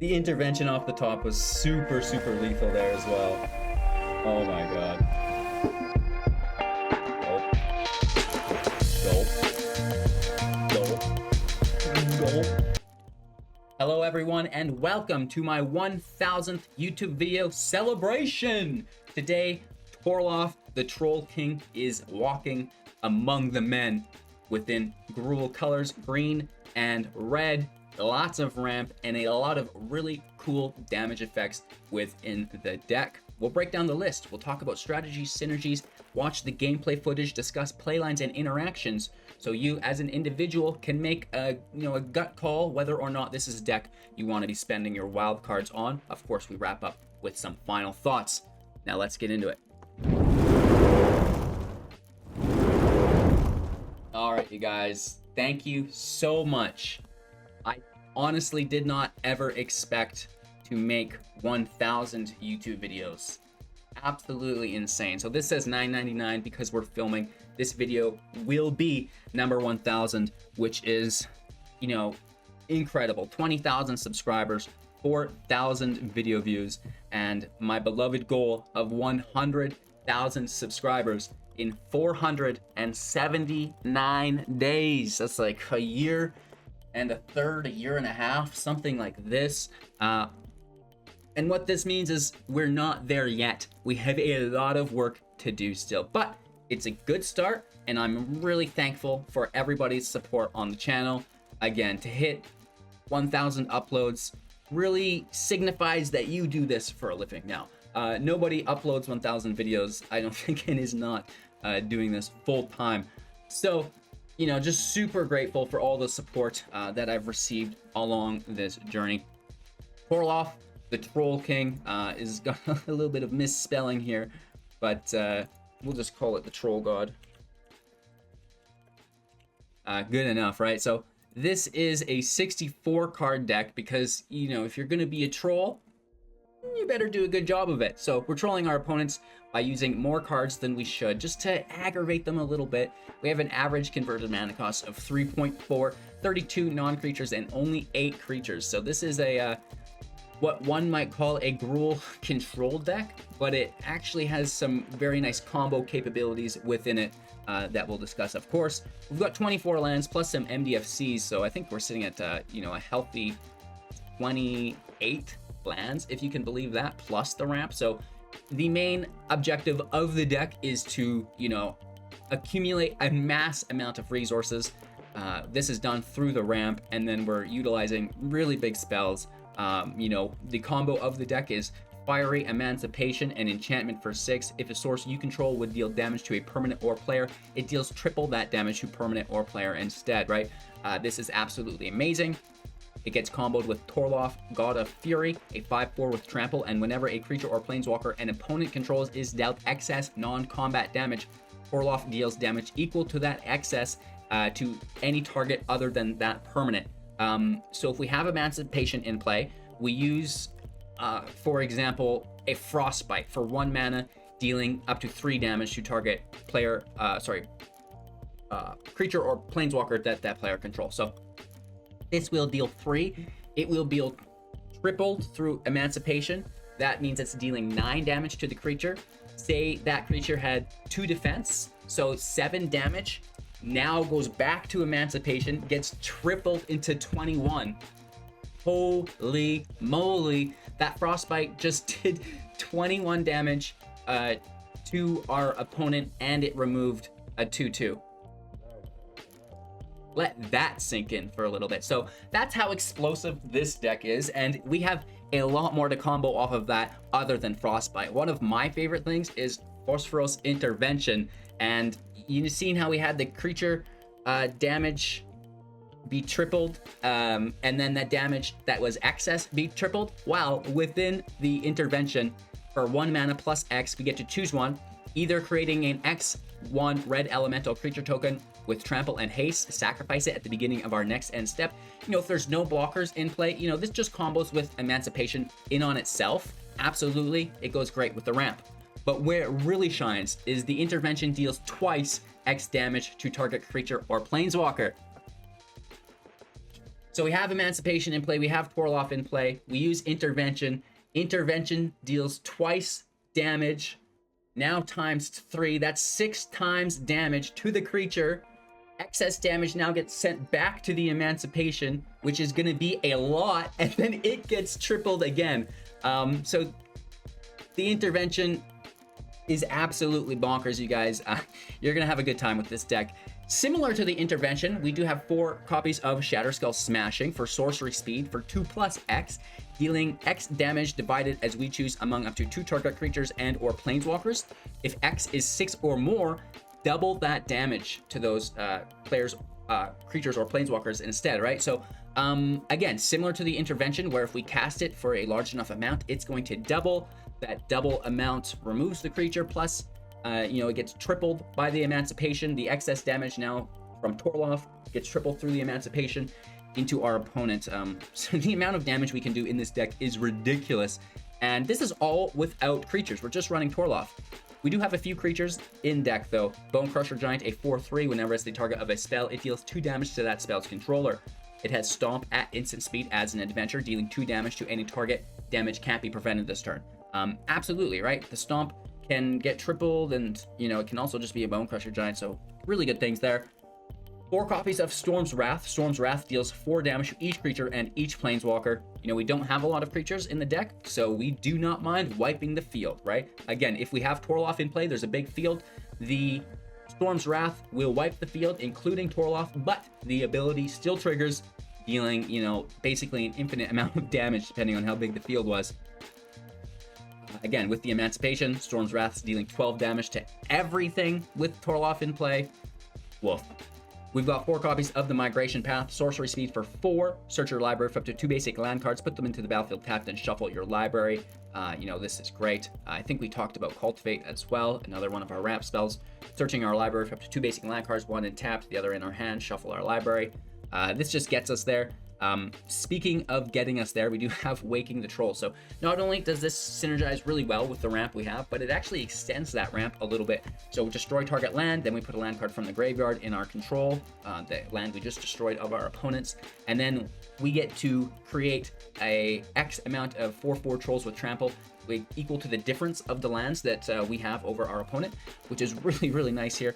The intervention off the top was super lethal there as well. Oh my god. Gulp. Hello everyone and welcome to my 1000th YouTube video celebration! Today, Toralf, the Troll King, is walking among the men within Gruul colors, green and red. Lots of ramp and a lot of really cool damage effects within the deck. We'll break down the list. We'll talk about strategies, synergies, watch the gameplay footage, discuss playlines and interactions, so you as an individual can make a gut call whether or not this is a deck you want to be spending your wild cards on. Of course, we wrap up with some final thoughts. Now let's get into it. All right, you guys, thank you so much. I honestly did not ever expect to make 1,000 YouTube videos. Absolutely insane. So this says 999 because we're filming. This video will be number 1,000, which is, incredible. 20,000 subscribers, 4,000 video views, and my beloved goal of 100,000 subscribers in 479 days. That's like a year and a third, a year and a half, something like this. And what this means is we're not there yet. We have a lot of work to do still, but it's a good start, and I'm really thankful for everybody's support on the channel. Again, to hit 1,000 uploads really signifies that you do this for a living. Now, nobody uploads 1,000 videos, I don't think, and is not doing this full time. So, just super grateful for all the support that I've received along this journey. Toralf, the Troll King, is got a little bit of misspelling here, but we'll just call it the Troll God. Good enough, right? So this is a 64 card deck because, if you're going to be a troll, you better do a good job of it. So we're trolling our opponents by using more cards than we should, just to aggravate them a little bit. We have an average converted mana cost of 3.4, 32 non-creatures, and only 8 creatures. So this is a what one might call a Gruul control deck, but it actually has some very nice combo capabilities within it that we'll discuss. Of course, we've got 24 lands plus some MDFCs, so I think we're sitting at a healthy 28 lands, if you can believe that, plus the ramp. So the main objective of the deck is to accumulate a mass amount of resources. This is done through the ramp, and then we're utilizing really big spells. The combo of the deck is Fiery Emancipation and enchantment for 6. If a source you control would deal damage to a permanent or player, it deals triple that damage to permanent or player instead, right? This is absolutely amazing. It gets comboed with Torfalf, God of Fury, a 5/4 with trample, and whenever a creature or planeswalker an opponent controls is dealt excess non-combat damage, Torfalf deals damage equal to that excess to any target other than that permanent. So if we have Emancipation in play, we use, for example, a Frostbite for 1 mana, dealing up to 3 damage to target player, creature or planeswalker that player controls. So this will deal 3. It will be tripled through Emancipation. That means it's dealing 9 damage to the creature. Say that creature had 2 defense, so 7 damage. Now goes back to Emancipation, gets tripled into 21. Holy moly, that Frostbite just did 21 damage to our opponent, and it removed a 2/2. Let that sink in for a little bit. So that's how explosive this deck is, and we have a lot more to combo off of that other than Frostbite. One of my favorite things is Purphoros Intervention, and you've seen how we had the creature damage be tripled, and then that damage that was excess be tripled. Well, within the intervention, for 1 mana plus X, we get to choose one, either creating an X1 red elemental creature token with trample and haste, sacrifice it at the beginning of our next end step. If there's no blockers in play, this just combos with Emancipation in on itself. Absolutely, it goes great with the ramp. But where it really shines is the intervention deals twice X damage to target creature or planeswalker. So we have Emancipation in play, we have Toralf in play, we use Intervention. Intervention deals twice damage, now times 3. That's 6 times damage to the creature. Excess damage now gets sent back to the Emancipation, which is going to be a lot, and then it gets tripled again. So the Intervention is absolutely bonkers, you guys. You're going to have a good time with this deck. Similar to the Intervention, we do have 4 copies of Shatterskull Smashing for sorcery speed for 2+ X, dealing X damage divided as we choose among up to 2 target creatures and or planeswalkers. If X is 6 or more, double that damage to those players, creatures or planeswalkers instead, right? So again, similar to the Intervention, where if we cast it for a large enough amount, it's going to double. That double amount removes the creature, plus it gets tripled by the Emancipation. The excess damage now from Toralf gets tripled through the Emancipation into our opponent. So the amount of damage we can do in this deck is ridiculous. And this is all without creatures. We're just running Toralf. We do have a few creatures in deck, though. Bonecrusher Giant, a 4/3. Whenever it's the target of a spell, it deals 2 damage to that spell's controller. It has Stomp at instant speed as an adventure, dealing 2 damage to any target. Damage can't be prevented this turn. Absolutely, right? The Stomp can get tripled, and it can also just be a Bonecrusher Giant, so really good things there. 4 copies of Storm's Wrath. Storm's Wrath deals 4 damage to each creature and each planeswalker. We don't have a lot of creatures in the deck, so we do not mind wiping the field, right? Again, if we have Toralf in play, there's a big field. The Storm's Wrath will wipe the field, including Toralf, but the ability still triggers, dealing, basically an infinite amount of damage depending on how big the field was. Again, with the Emancipation, Storm's Wrath's dealing 12 damage to everything with Toralf in play. Woof. We've got 4 copies of the Migration Path, sorcery speed for 4. Search your library for up to 2 basic land cards, put them into the battlefield tapped, and shuffle your library. This is great. I think we talked about Cultivate as well, another one of our ramp spells. Searching our library for up to 2 basic land cards, 1 in tapped, the other in our hand, shuffle our library. This just gets us there. Speaking of getting us there, we do have Waking the Troll. So not only does this synergize really well with the ramp we have, but it actually extends that ramp a little bit. So destroy target land, then we put a land card from the graveyard in our control, the land we just destroyed of our opponents, and then we get to create a X amount of 4/4 trolls with trample, equal to the difference of the lands that we have over our opponent, which is really, really nice here.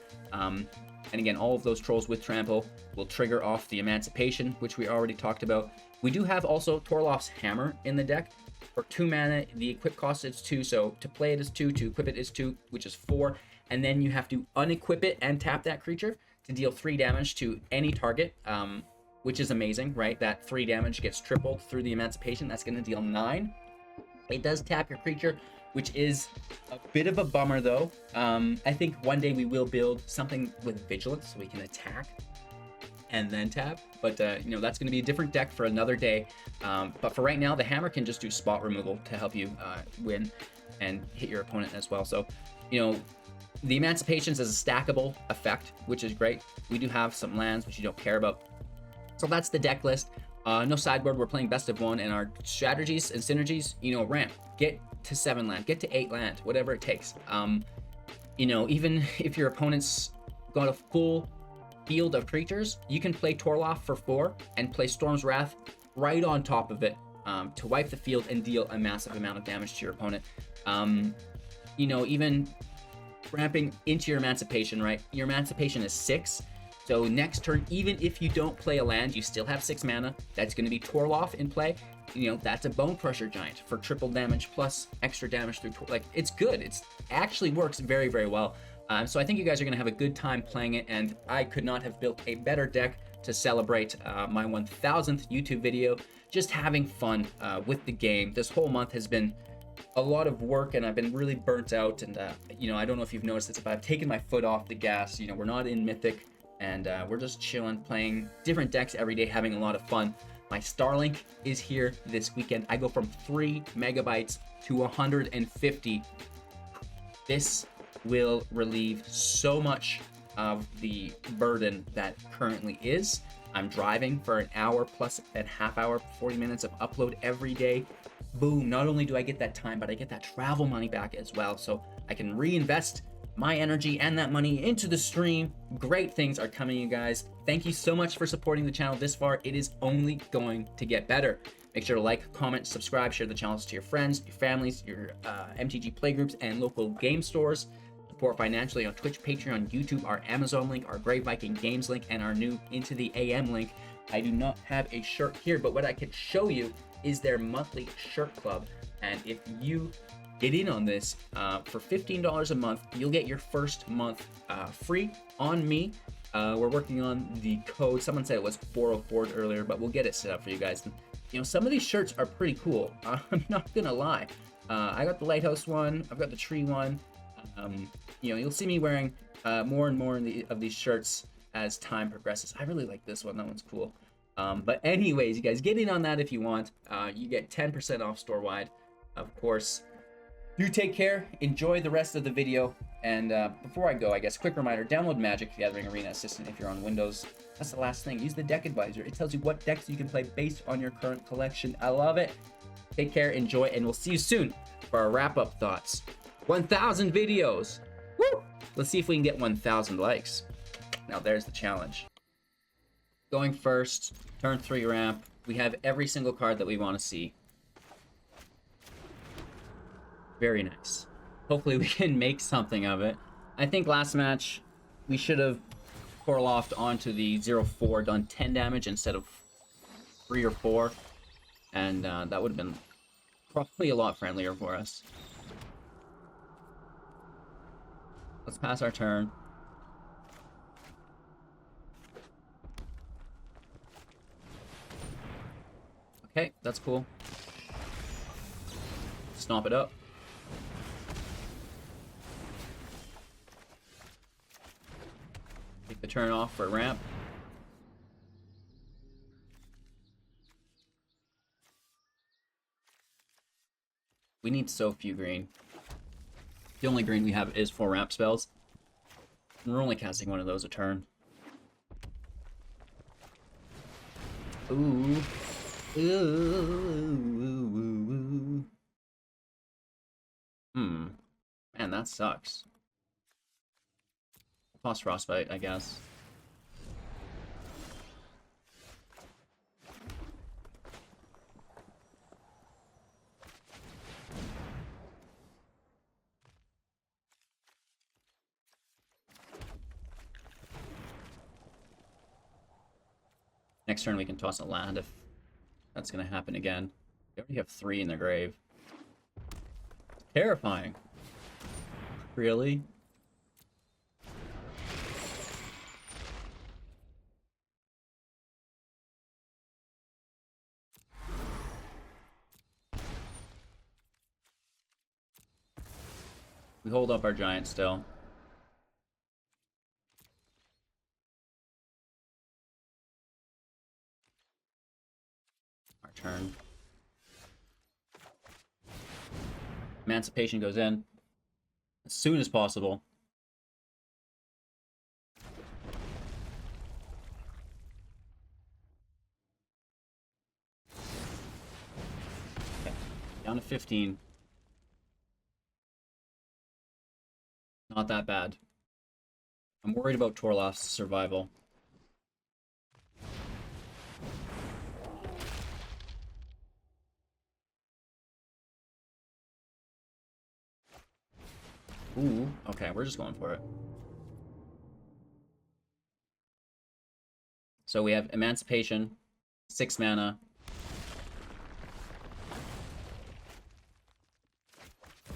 And again, all of those trolls with trample will trigger off the Emancipation, which we already talked about. We do have also Toralf's Hammer in the deck. For 2 mana, the equip cost is 2, so to play it is 2, to equip it is 2, which is 4. And then you have to unequip it and tap that creature to deal 3 damage to any target, which is amazing, right? That 3 damage gets tripled through the Emancipation. That's going to deal 9. It does tap your creature, which is a bit of a bummer, though. I think one day we will build something with Vigilance so we can attack and then tap. But, that's going to be a different deck for another day. But for right now, the Hammer can just do spot removal to help you win and hit your opponent as well. So, the Emancipations is a stackable effect, which is great. We do have some lands, which you don't care about. So that's the deck list. No sideboard, we're playing best of 1, and our strategies and synergies, ramp. Get to 7 land, get to 8 land, whatever it takes. Even if your opponent's got a full field of creatures, you can play Toralf for 4 and play Storm's Wrath right on top of it to wipe the field and deal a massive amount of damage to your opponent. Even ramping into your Emancipation, right? Your Emancipation is 6. So next turn, even if you don't play a land, you still have 6 mana. That's going to be Toralf in play. That's a Bonecrusher Giant for triple damage plus extra damage through it's good. It's actually works very, very well. So I think you guys are going to have a good time playing it, and I could not have built a better deck to celebrate my 1000th YouTube video. Just having fun with the game. This whole month has been a lot of work, and I've been really burnt out, and I don't know if you've noticed this, but I've taken my foot off the gas. We're not in Mythic, and we're just chilling, playing different decks every day, having a lot of fun. My Starlink is here this weekend. I go from 3 megabytes to 150. This will relieve so much of the burden that currently is. I'm driving for an hour plus a half hour, 40 minutes of upload every day. Boom, not only do I get that time, but I get that travel money back as well. So I can reinvest my energy and that money into the stream. Great things are coming, you guys. Thank you so much for supporting the channel this far. It is only going to get better. Make sure to like, comment, subscribe, share the channels to your friends, your families, your MTG playgroups, and local game stores. Support financially on Twitch, Patreon, YouTube, our Amazon link, our Grey Viking Games link, and our new Into the AM link. I do not have a shirt here, but what I can show you is their monthly shirt club. And if you get in on this for $15 a month, you'll get your first month free on me. We're working on the code. Someone said it was 404 earlier, but we'll get it set up for you guys. You know, some of these shirts are pretty cool. I'm not gonna lie. I got the lighthouse one. I've got the tree one. You know, you'll see me wearing more and more of these shirts as time progresses. I really like this one. That one's cool. But anyways, you guys get in on that if you want. You get 10% off store-wide, of course. Do take care. Enjoy the rest of the video. And before I go, I guess, quick reminder, download Magic Gathering Arena Assistant if you're on Windows. That's the last thing. Use the Deck Advisor. It tells you what decks you can play based on your current collection. I love it. Take care, enjoy, and we'll see you soon for our wrap-up thoughts. 1,000 videos. Woo! Let's see if we can get 1,000 likes. Now there's the challenge. Going first, turn 3 ramp. We have every single card that we want to see. Very nice. Hopefully we can make something of it. I think last match we should have Torfalf onto the 0-4, done 10 damage instead of 3 or 4. And that would have been probably a lot friendlier for us. Let's pass our turn. Okay, that's cool. Stomp it up. Take the turn off for a ramp. We need so few green. The only green we have is 4 ramp spells. And we're only casting one of those a turn. Ooh. Ooh. Man, that sucks. Toss Frostbite, I guess. Next turn we can toss a land if that's gonna happen again. We already have 3 in the grave. Terrifying. Really? We hold up our giant still. Our turn. Emancipation goes in as soon as possible. Okay. Down to 15. Not that bad. I'm worried about Torlaf's survival. Ooh, okay, we're just going for it. So we have Emancipation, 6 mana.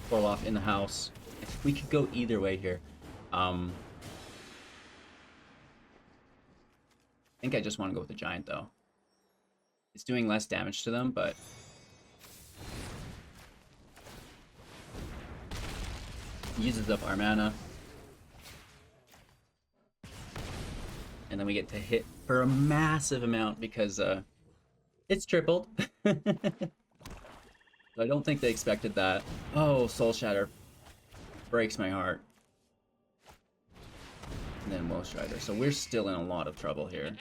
Torfalf in the house. We could go either way here. I think I just want to go with the giant though. It's doing less damage to them, but uses up our mana. And then we get to hit for a massive amount because it's tripled. So I don't think they expected that. Oh, Soul Shatter breaks my heart. And then Woe Strider. So we're still in a lot of trouble here.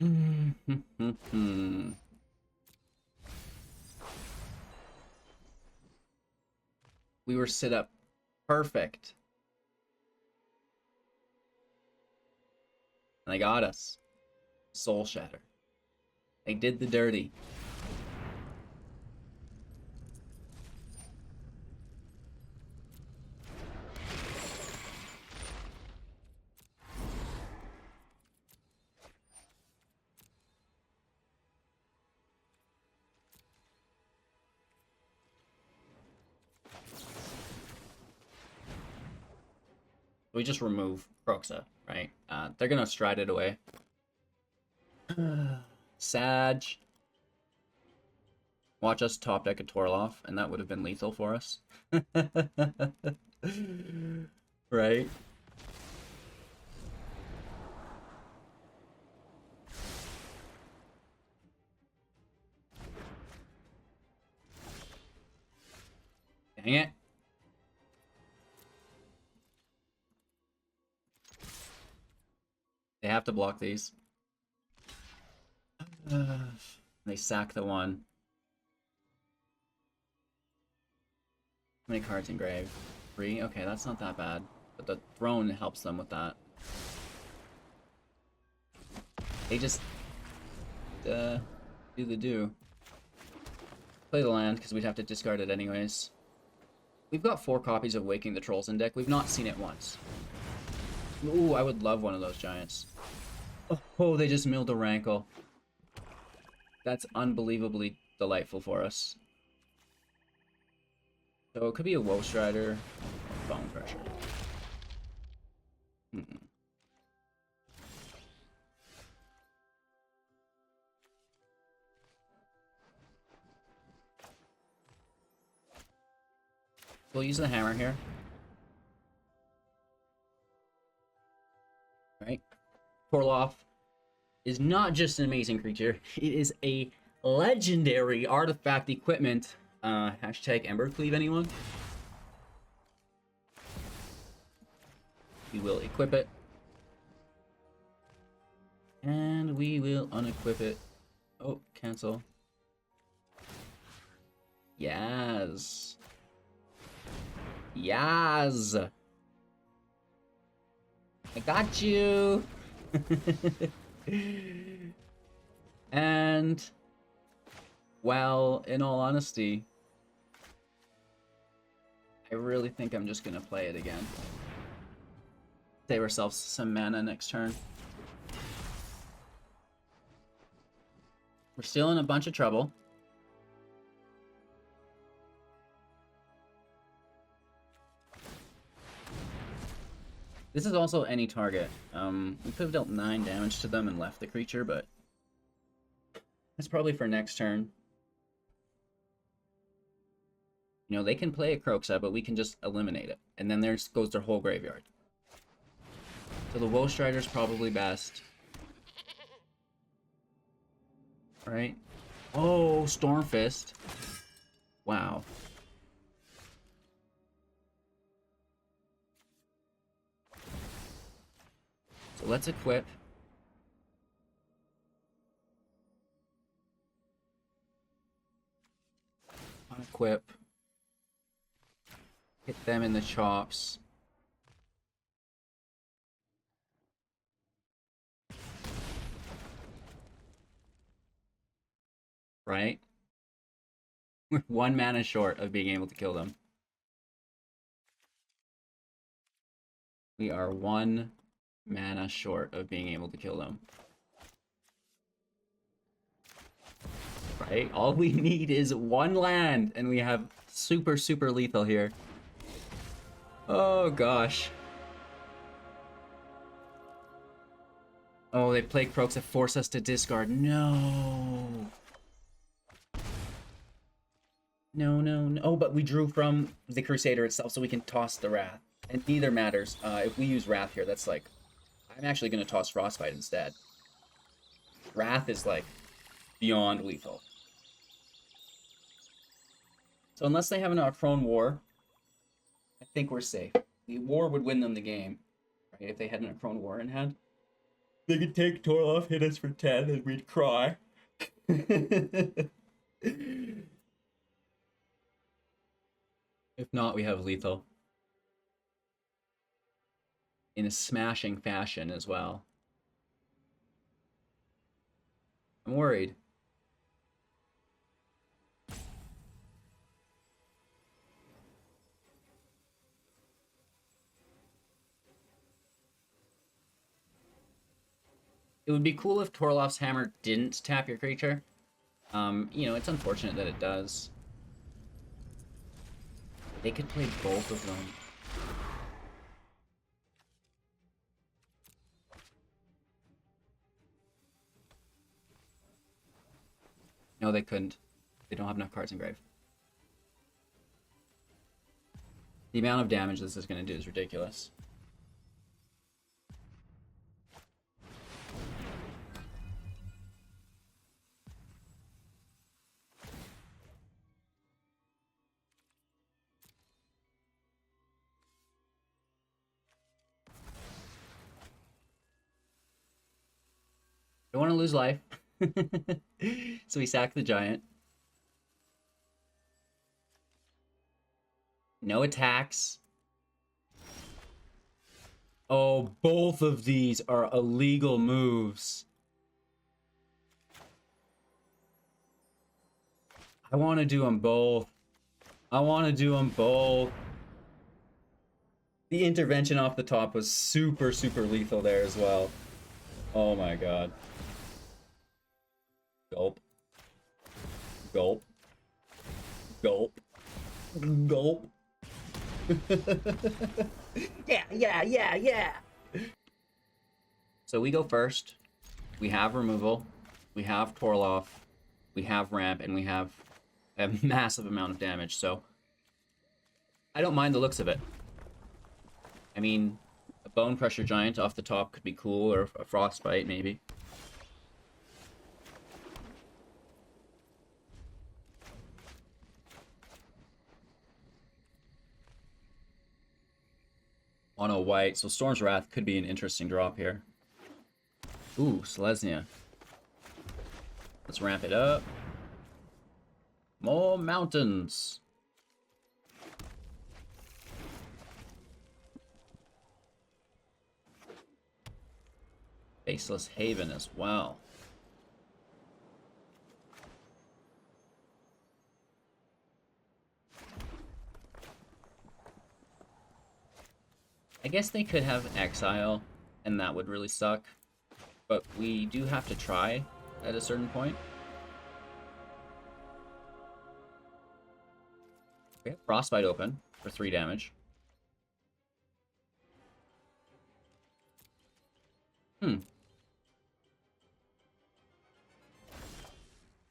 We were set up perfect. And they got us. Soul Shatter. They did the dirty. We just remove Proxa, right? They're gonna stride it away. Sag. Watch us top deck a Toralf, and that would have been lethal for us. Right? Dang it. They have to block these. They sack the one. How many cards in grave? 3? Okay, that's not that bad. But the throne helps them with that. They just do the do. Play the land, because we'd have to discard it anyways. We've got 4 copies of Waking the Trolls in deck. We've not seen it once. Ooh, I would love one of those giants. Oh, they just milled a Rankle. That's unbelievably delightful for us. So it could be a Woe Strider or Bonecrusher. We'll use the hammer here. Right? Torfalf is not just an amazing creature, it is a legendary artifact equipment. Hashtag Embercleave, anyone? We will equip it. And we will unequip it. Oh, cancel. Yes. Yes. I got you. And, well, in all honesty, I really think I'm just gonna play it again. Save ourselves some mana next turn. We're still in a bunch of trouble. This is also any target. We could have dealt 9 damage to them and left the creature, but that's probably for next turn. You know, they can play a Croxa, but we can just eliminate it. And then there goes their whole graveyard. So the Woe Strider's probably best. Right? Oh, Stormfist. Wow. So let's equip. Unequip. Hit them in the chops. Right? We're 1 mana short of being able to kill them. We are 1 mana short of being able to kill them. Right? All we need is 1 land, and we have super, super lethal here. Oh, gosh. Oh, they play Croaks that force us to discard. No. No, no, no. Oh, but we drew from the Crusader itself, so we can toss the Wrath. And neither matters. If we use Wrath here, that's like... I'm actually going to toss Frostbite instead. Wrath is, like, beyond lethal. So unless they have an Prone War, I think we're safe. The War would win them the game, right? If they had an Prone War in hand. They could take Toralf, hit us for 10, and we'd cry. If not, we have lethal. In a smashing fashion as well. I'm worried. It would be cool if Toralf's Hammer didn't tap your creature. You know, it's unfortunate that it does. They could play both of them. No, they couldn't. They don't have enough cards in grave. The amount of damage this is going to do is ridiculous. Don't want to lose life. So we sack the giant. No attacks. Oh, both of these are illegal moves. I want to do them both. I want to do them both. The intervention off the top was super, super lethal there as well. Oh my god. Gulp. Gulp. Gulp. Gulp. Yeah. So we go first. We have removal. We have Toralf. We have ramp, and we have a massive amount of damage. So I don't mind the looks of it. I mean, a Bonecrusher Giant off the top could be cool, or a Frostbite maybe. Mono white, so Storm's Wrath could be an interesting drop here. Ooh, Selesnya. Let's ramp it up. More mountains. Faceless Haven as well. I guess they could have Exile, and that would really suck. But we do have to try at a certain point. We have Frostbite open for 3 damage.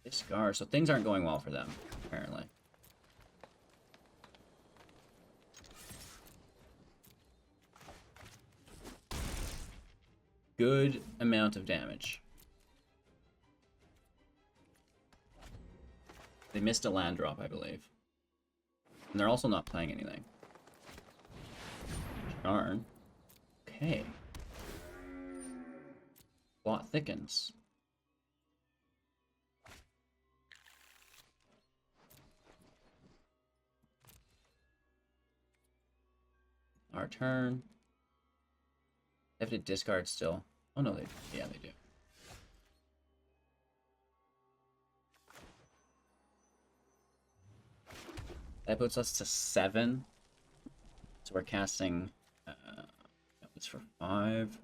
Discard, so things aren't going well for them, apparently. Good amount of damage. They missed a land drop, I believe. And they're also not playing anything. Darn. Okay. Plot thickens. Our turn. They have to discard still. Oh no, yeah, they do. That puts us to 7. So we're casting that was for 5.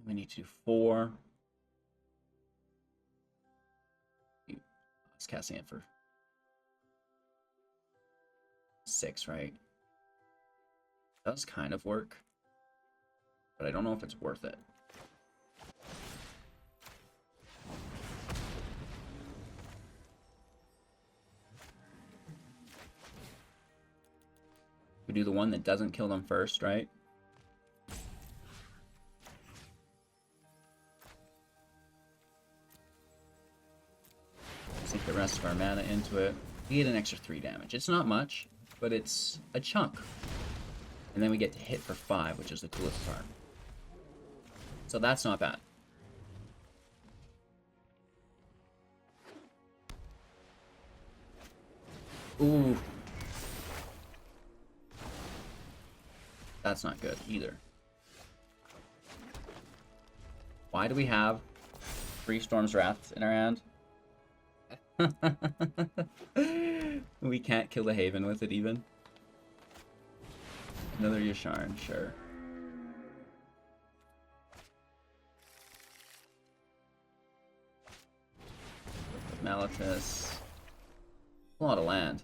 We need to do 4. I was casting it for 6, right? Does kind of work, but I don't know if it's worth it. We do the one that doesn't kill them first, right? Sink the rest of our mana into it. We get an extra 3 damage. It's not much, but it's a chunk. And then we get to hit for 5, which is the coolest part. So that's not bad. Ooh. That's not good either. Why do we have 3 Storm's Wrath in our hand? We can't kill the Haven with it even. Another Yasharn, sure. Malitus. A lot of land.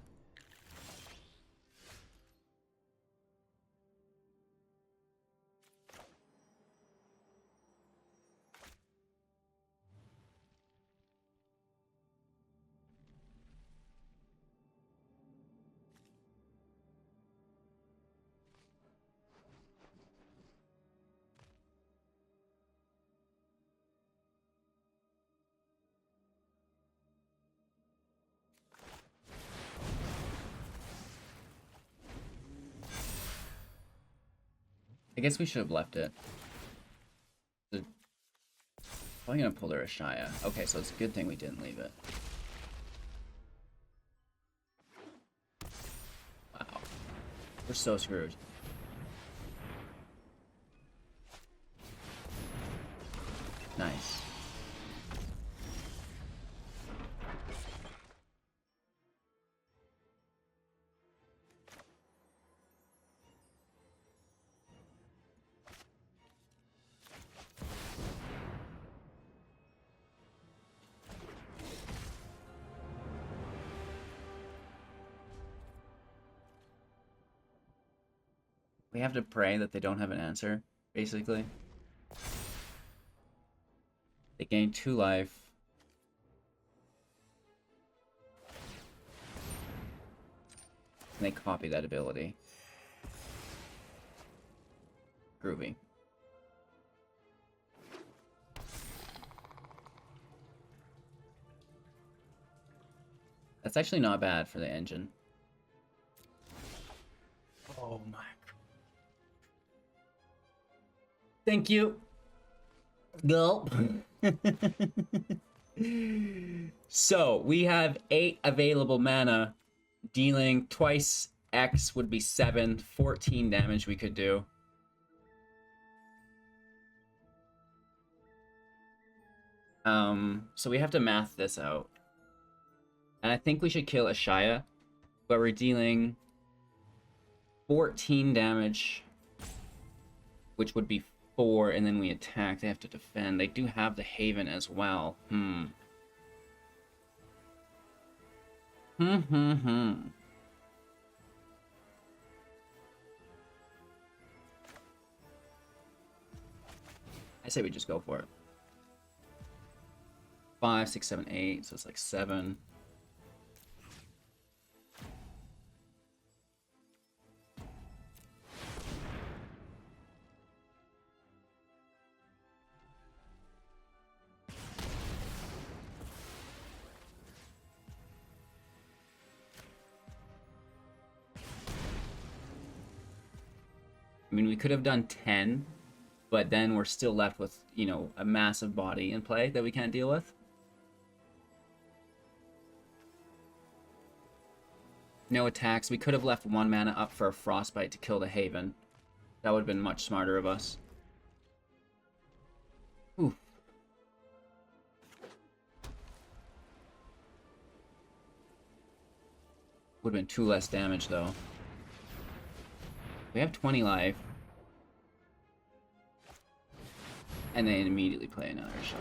I guess we should have left it. Probably gonna pull their Ashaya. Okay, so it's a good thing we didn't leave it. Wow. We're so screwed. Nice. We have to pray that they don't have an answer, basically. They gain 2 life. And they copy that ability. Groovy. That's actually not bad for the engine. Oh my. Thank you. Gulp. So we have 8 available mana. Dealing twice X would be 7. 14 damage we could do. So we have to math this out. And I think we should kill Ashaya. But we're dealing 14 damage, which would be 4, and then we attack. They have to defend. They do have the Haven as well. I say we just go for it. 5, 6, 7, 8, so it's like 7. I mean, we could have done 10, but then we're still left with, you know, a massive body in play that we can't deal with. No attacks. We could have left 1 mana up for a Frostbite to kill the Haven. That would have been much smarter of us. Ooh. Would have been 2 less damage, though. We have 20 life. And then immediately play another shot.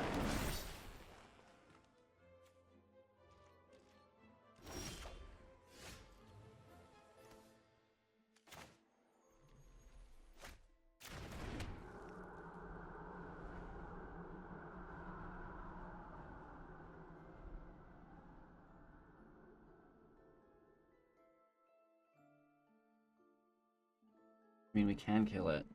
I mean, we can kill it.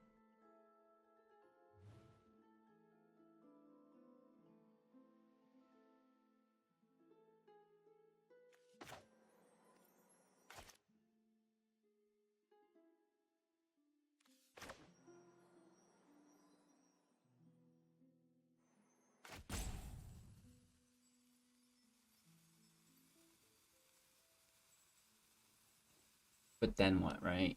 But then what, right?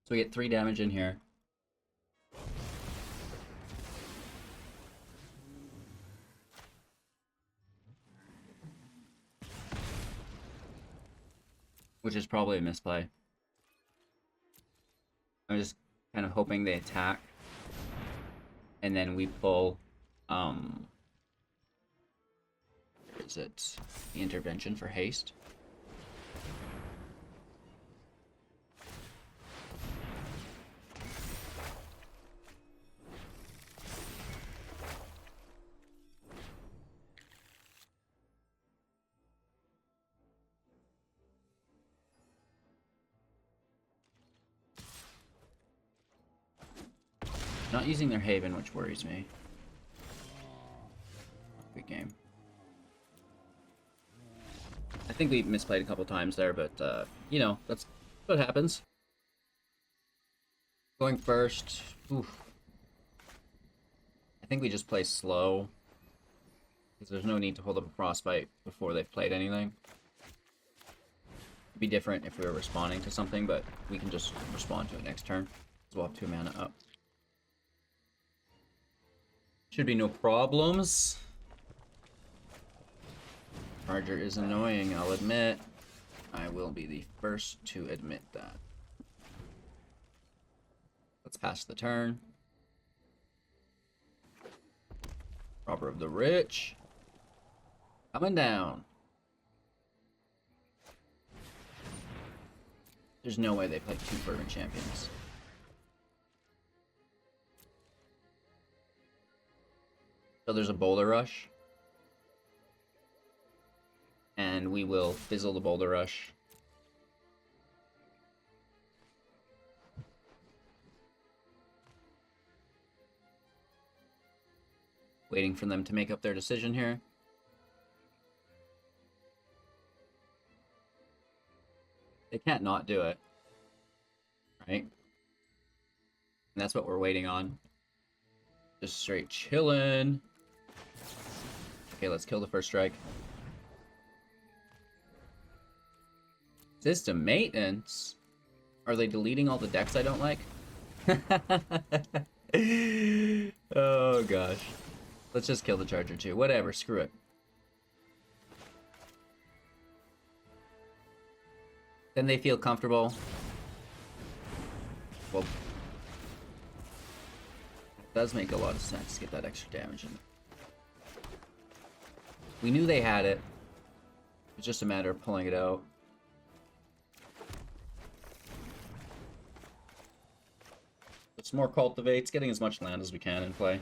So we get 3 damage in here. Which is probably a misplay. I'm just kind of hoping they attack. And then we pull, where is it? The intervention for haste. Not using their Haven, which worries me. Good game. I think we misplayed a couple times there, but, you know, that's what happens. Going first. Oof. I think we just play slow. Because there's no need to hold up a Frostbite before they've played anything. It'd be different if we were responding to something, but we can just respond to it next turn. So we'll have 2 mana up. Should be no problems. Charger is annoying, I'll admit. I will be the first to admit that. Let's pass the turn. Robber of the Rich. Coming down. There's no way they play 2 Fervent Champions. So there's a Boulder Rush. And we will fizzle the Boulder Rush. Waiting for them to make up their decision here. They can't not do it. Right? And that's what we're waiting on. Just straight chillin'. Okay, let's kill the first strike. System maintenance? Are they deleting all the decks I don't like? Oh gosh. Let's just kill the Charger too. Whatever, screw it. Then they feel comfortable. Well, it does make a lot of sense to get that extra damage in. We knew they had it. It's just a matter of pulling it out. It's more cultivates, getting as much land as we can in play.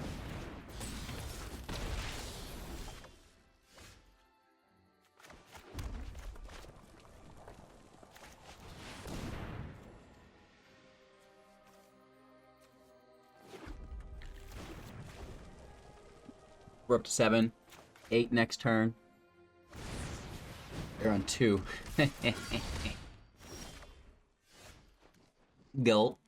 We're up to 7. 8 next turn. They're on 2. Gulp.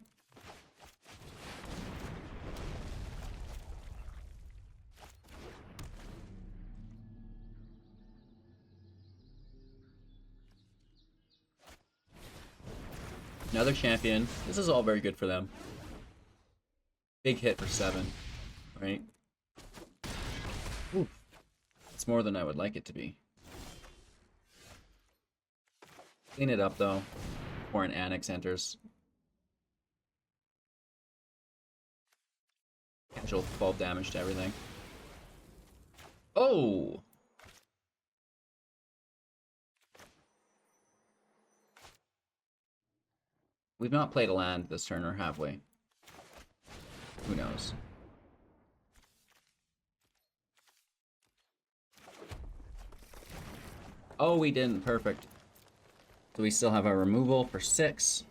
Another champion. This is all very good for them. Big hit for 7, right? Oof. It's more than I would like it to be. Clean it up, though, before an Annex enters. Casual 12 damage to everything. Oh! We've not played a land this turn, or have we? Who knows? Oh, we didn't. Perfect. So we still have our removal for 6.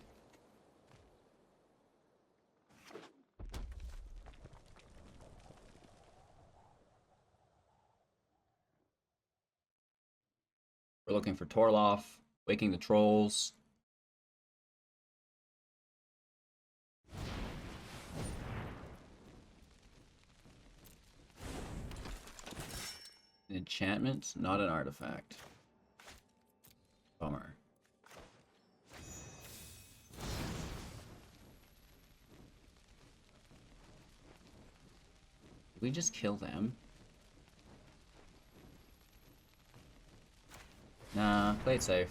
We're looking for Toralf, Waking the Trolls. An enchantment, not an artifact. Bummer. Did we just kill them? Nah, play it safe.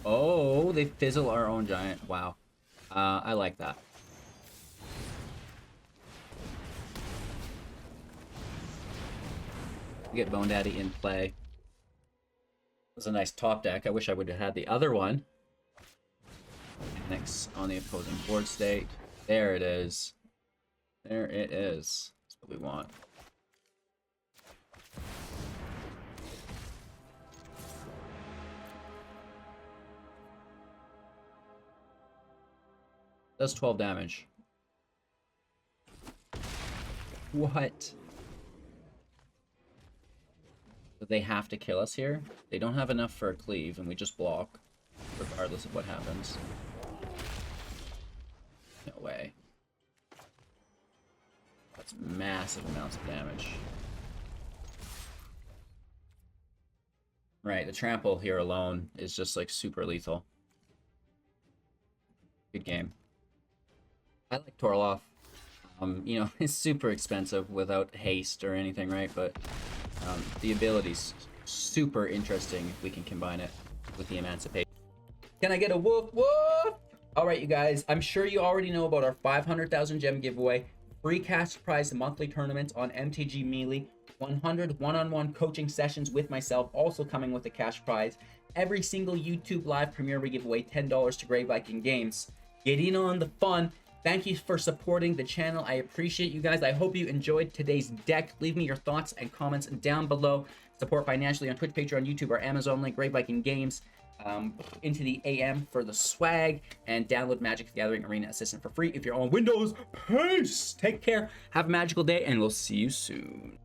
Oh, they fizzle our own giant. Wow. I like that. We get Bone Daddy in play. It was a nice top deck. I wish I would have had the other one. Next on the opposing board state. There it is. There it is. That's what we want. Does 12 damage. What? Do they have to kill us here? They don't have enough for a cleave, and we just block, regardless of what happens. No way. That's massive amounts of damage. Right, the trample here alone is just like super lethal. Good game. I like Toralf. You know, it's super expensive without haste or anything, right? But the ability's super interesting if we can combine it with the Emancipation. Can I get a woof woof? All right, you guys, I'm sure you already know about our 500,000 gem giveaway, free cash prize monthly tournaments on MTG Melee, 100 one-on-one coaching sessions with myself, also coming with a cash prize. Every single YouTube live premiere we give away $10 to Grey Viking Games. Get in on the fun. Thank you for supporting the channel. I appreciate you guys. I hope you enjoyed today's deck. Leave me your thoughts and comments down below. Support financially on Twitch, Patreon, YouTube, or Amazon link, Grey Viking Games. Into the AM for the swag, and download Magic the Gathering Arena Assistant for free if you're on Windows. Peace! Take care, have a magical day, and we'll see you soon.